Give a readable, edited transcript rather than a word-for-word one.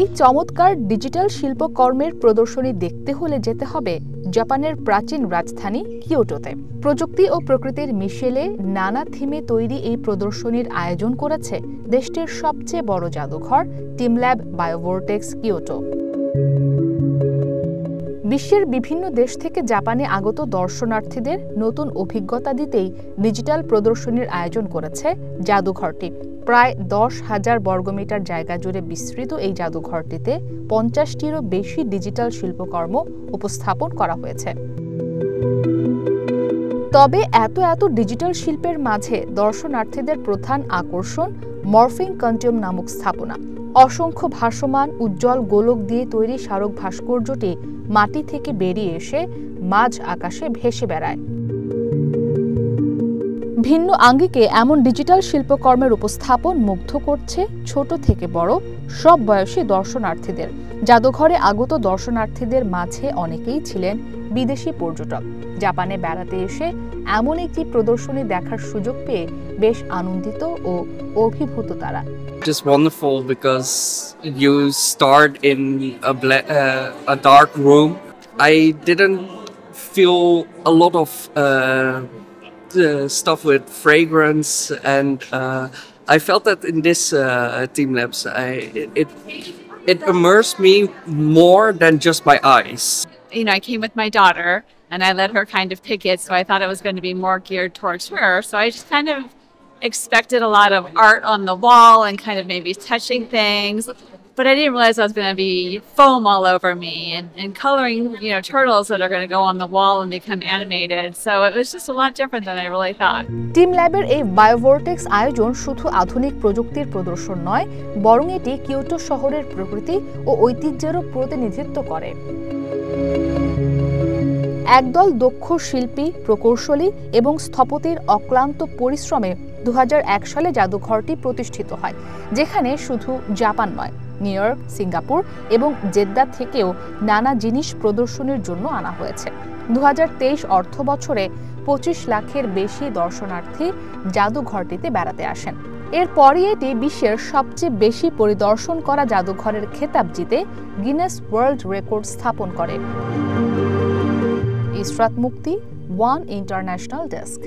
এই চমৎকার ডিজিটাল শিল্পকর্মের প্রদর্শনী দেখতে হলে যেতে হবে জাপানের প্রাচীন রাজধানী কিয়োটোতে। প্রযুক্তি ও প্রকৃতির মিশেলে নানা থিমে তৈরি এই প্রদর্শনীর আয়োজন করেছে দেশটির সবচেয়ে বড় জাদুঘর টিমল্যাব বায়োভোর্টেক্স কিয়োটো। বিশ্বের বিভিন্ন দেশ থেকে জাপানে আগত দর্শনার্থীদের নতুন অভিজ্ঞতা দিতেই ডিজিটাল প্রদর্শনীর আয়োজন করেছে জাদুঘরটি। প্রায় 10,000 বর্গমিটার জায়গা জুড়ে বিস্তৃত এই জাদুঘরটিতে 50টিরও বেশি ডিজিটাল শিল্পকর্ম উপস্থাপন করা হয়েছে। তবে এত ডিজিটাল শিল্পের মাঝে দর্শনার্থীদের প্রধান আকর্ষণ মরফিং কন্টিউম নামক স্থাপনা। অসংখ্য ভাসমান উজ্জ্বল গোলক দিয়ে তৈরি স্মারক ভাস্কর্যটি মাটি থেকে বেরিয়ে এসে মাঝ আকাশে ভেসে বেড়ায়। ভিন্ন আঙ্গিকে এমন ডিজিটাল শিল্পকর্মের উপস্থাপন মুগ্ধ করছে ছোট থেকে বড় সব বয়সী দর্শনার্থীদের। জাদুঘরে আগত দর্শনার্থীদের মাঝে অনেকেই ছিলেন বিদেশি পর্যটক। জাপানে বেড়াতে এসে এমন একটি প্রদর্শনী দেখার সুযোগ পেয়ে বেশ আনন্দিত ও অভিভূত তারা। Just wonderful because you start in a dark room. I didn't feel a lot of stuff with fragrance, and I felt that in this Teamlabs, it immersed me more than just my eyes. You know, I came with my daughter and I let her kind of pick it, so I thought it was going to be more geared towards her. So I just kind of expected a lot of art on the wall and kind of maybe touching things, but I didn't realize I was going to be foam all over me and coloring, you know, turtles that are going to go on the wall and become animated. So it was just a lot different than I really thought. টিমল্যাবের এই বায়োভোর্টেক্স আয়োজন শুধু আধুনিক প্রযুক্তির প্রদর্শন নয়, বরং এটি Kyoto শহরের প্রকৃতি ও ঐতিহ্যেরও প্রতিনিধিত্ব করে। একদল দক্ষ শিল্পী, প্রকৌশলী এবং স্থপতির অক্লান্ত পরিশ্রমে 2001 সালে জাদুঘরটি প্রতিষ্ঠিত হয়, যেখানে শুধু জাপান নয়, নিউ ইয়র্ক, সিঙ্গাপুর এবং জেদ্দা থেকেও নানা জিনিস প্রদর্শনীর জন্য আনা হয়েছে। 2023 অর্থ বছরে 25 লাখের বেশি দর্শনার্থী জাদুঘরটিতে বেড়াতে আসেন। এরপরই এটি বিশ্বের সবচেয়ে বেশি পরিদর্শন করা জাদুঘরের খেতাব জিতে গিনেস ওয়ার্ল্ড রেকর্ড স্থাপন করে। ইসরাত মুক্তি, ওয়ান ইন্টারন্যাশনাল ডেস্ক।